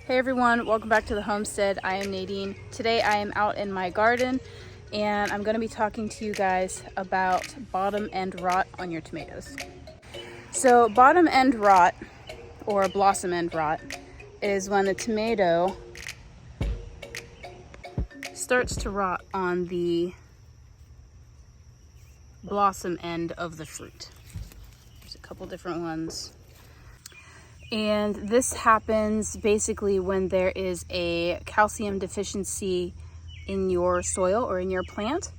Hey everyone, welcome back to the homestead. I am Nadine. Today I am out in my garden and I'm going to be talking to you guys about bottom end rot on your tomatoes. So bottom end rot, or blossom end rot, is when the tomato starts to rot on the blossom end of the fruit. There's a couple different ones. And this happens basically when there is a calcium deficiency in your soil or in your plant,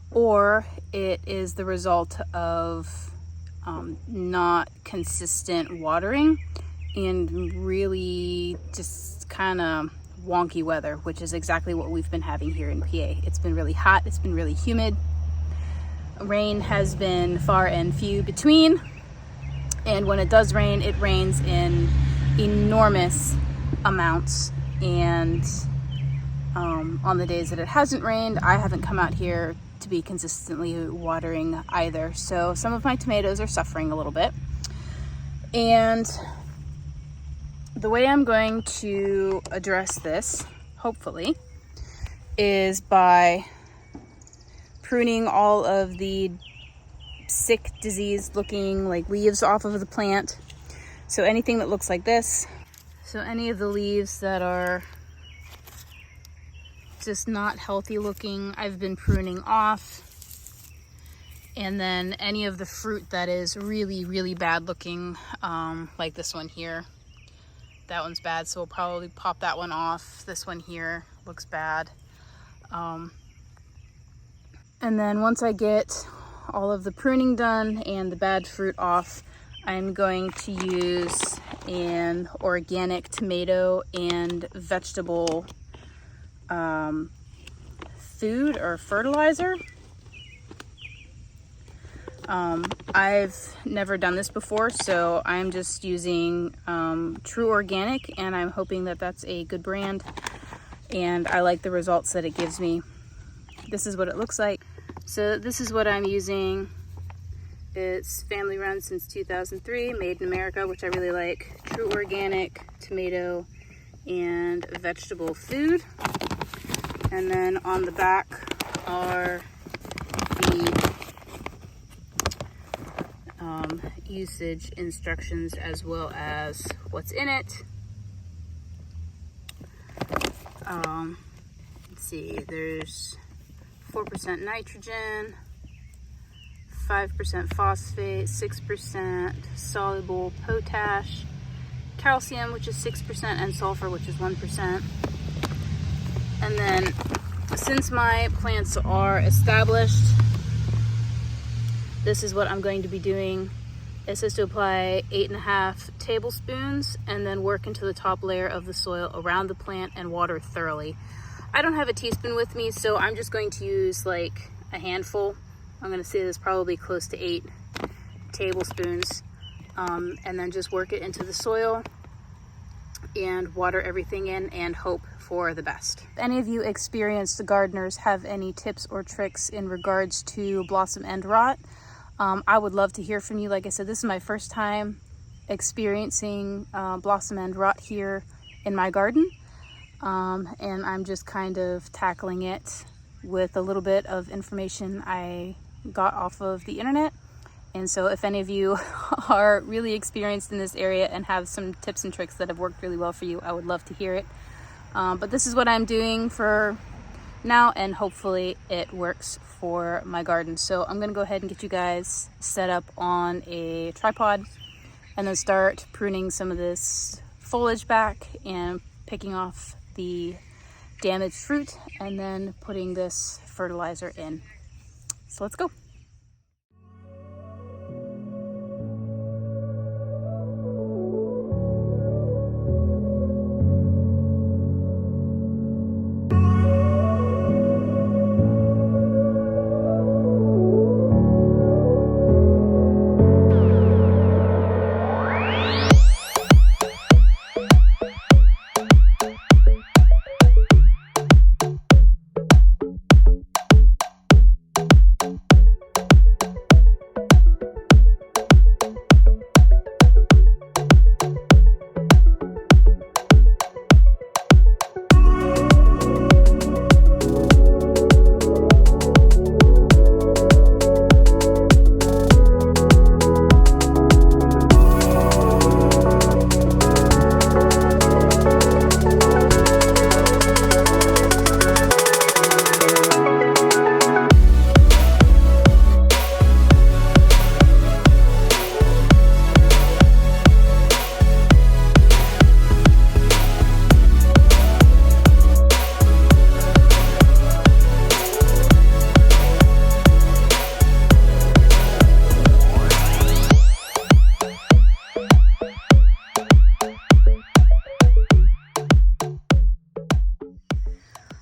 or it is the result of not consistent watering and really just kind of wonky weather, which is exactly what we've been having here in PA. It's been really hot, it's been really humid. Rain has been far and few between. And when it does rain, it rains in enormous amounts. And on the days that it hasn't rained, I haven't come out here to be consistently watering either. So some of my tomatoes are suffering a little bit. And the way I'm going to address this, hopefully, is by pruning all of the sick, diseased looking like leaves off of the plant. So anything that looks like this, so any of the leaves that are just not healthy looking, I've been pruning off. And then any of the fruit that is really bad looking, like this one here, that one's bad, so we'll probably pop that one off. This one here looks bad. And then once I get all of the pruning done and the bad fruit off, I'm going to use an organic tomato and vegetable food or fertilizer. I've never done this before, so I'm just using True Organic, and I'm hoping that that's a good brand, and I like the results that it gives me. This is what it looks like. So this is what I'm using. It's family run since 2003, made in America, which I really like. True Organic tomato and vegetable food. And then on the back are the usage instructions as well as what's in it. Let's see, there's 4% nitrogen, 5% phosphate, 6% soluble potash, calcium, which is 6%, and sulfur, which is 1%. And then, since my plants are established, this is what I'm going to be doing. It says to apply 8.5 tablespoons and then work into the top layer of the soil around the plant and water thoroughly. I don't have a teaspoon with me, so I'm just going to use like a handful. I'm going to say there's probably close to 8 tablespoons, and then just work it into the soil and water everything in and hope for the best. If any of you experienced gardeners have any tips or tricks in regards to blossom end rot, I would love to hear from you. Like I said, this is my first time experiencing blossom end rot here in my garden. And I'm just kind of tackling it with a little bit of information I got off of the internet. And so if any of you are really experienced in this area and have some tips and tricks that have worked really well for you, I would love to hear it. But this is what I'm doing for now, and hopefully it works for my garden. So I'm gonna go ahead and get you guys set up on a tripod and then start pruning some of this foliage back and picking off the damaged fruit and then putting this fertilizer in. So let's go.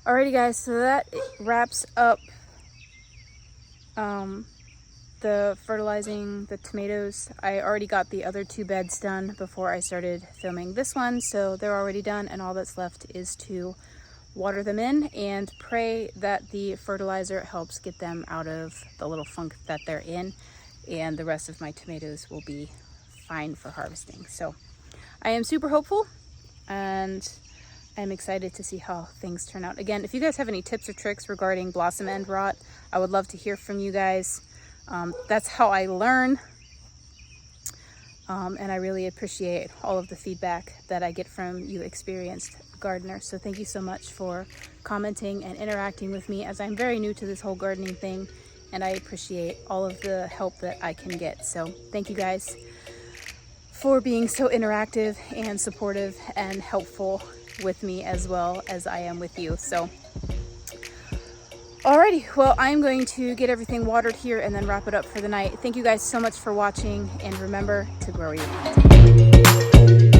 Alrighty guys, so that wraps up the fertilizing the tomatoes. I already got the other 2 beds done before I started filming this one, so they're already done, and all that's left is to water them in and pray that the fertilizer helps get them out of the little funk that they're in, and the rest of my tomatoes will be fine for harvesting. So I am super hopeful, and I'm excited to see how things turn out. Again, if you guys have any tips or tricks regarding blossom end rot, I would love to hear from you guys. That's how I learn, and I really appreciate all of the feedback that I get from you experienced gardeners. So thank you so much for commenting and interacting with me, as I'm very new to this whole gardening thing, and I appreciate all of the help that I can get. So thank you guys for being so interactive and supportive and helpful with me, as well as I am with you. So alrighty, well, I'm going to get everything watered here and then wrap it up for the night. Thank you guys so much for watching, and remember to grow your plant.